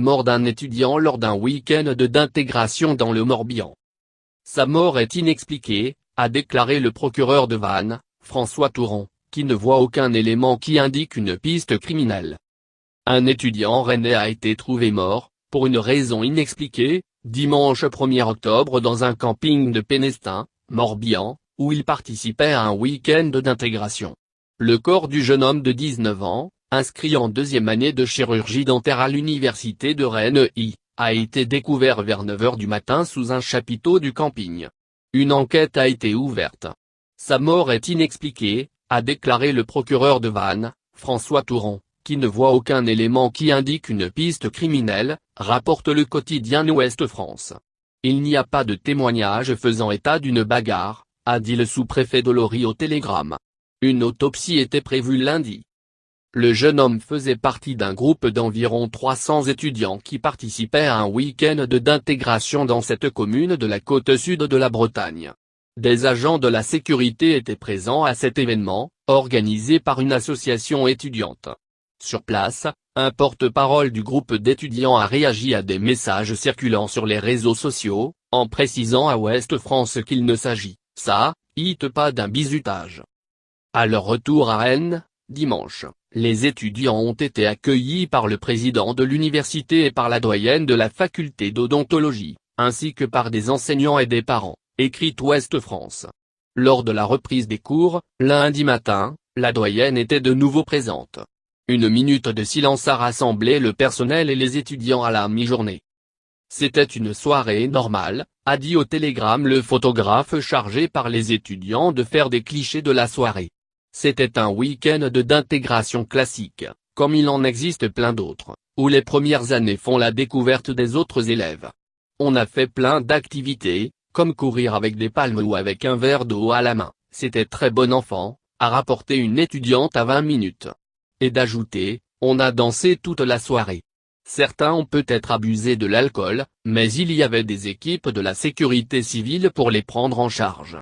mort d'un étudiant lors d'un week-end d'intégration dans le Morbihan. Sa mort est inexpliquée, a déclaré le procureur de Vannes, François Touron, qui ne voit aucun élément qui indique une piste criminelle. Un étudiant rennais a été trouvé mort, pour une raison inexpliquée, dimanche 1er octobre dans un camping de Pénestin, Morbihan, où il participait à un week-end d'intégration. Le corps du jeune homme de 19 ans, inscrit en deuxième année de chirurgie dentaire à l'université de Rennes, a été découvert vers 9 h du matin sous un chapiteau du camping. Une enquête a été ouverte. Sa mort est inexpliquée, a déclaré le procureur de Vannes, François Touron, qui ne voit aucun élément qui indique une piste criminelle, rapporte le quotidien Ouest France. Il n'y a pas de témoignage faisant état d'une bagarre, a dit le sous-préfet de Lori au Télégramme. Une autopsie était prévue lundi. Le jeune homme faisait partie d'un groupe d'environ 300 étudiants qui participaient à un week-end d'intégration dans cette commune de la côte sud de la Bretagne. Des agents de la sécurité étaient présents à cet événement, organisé par une association étudiante. Sur place, un porte-parole du groupe d'étudiants a réagi à des messages circulant sur les réseaux sociaux, en précisant à Ouest France qu'il ne s'agit, pas d'un bizutage. À leur retour à Rennes, dimanche, les étudiants ont été accueillis par le président de l'université et par la doyenne de la faculté d'odontologie, ainsi que par des enseignants et des parents, écrit Ouest France. Lors de la reprise des cours, lundi matin, la doyenne était de nouveau présente. Une minute de silence a rassemblé le personnel et les étudiants à la mi-journée. C'était une soirée normale, a dit au Télégramme le photographe chargé par les étudiants de faire des clichés de la soirée. C'était un week-end d'intégration classique, comme il en existe plein d'autres, où les premières années font la découverte des autres élèves. On a fait plein d'activités, comme courir avec des palmes ou avec un verre d'eau à la main, c'était très bon enfant, a rapporté une étudiante à 20 minutes. Et d'ajouter, on a dansé toute la soirée. Certains ont peut-être abusé de l'alcool, mais il y avait des équipes de la sécurité civile pour les prendre en charge.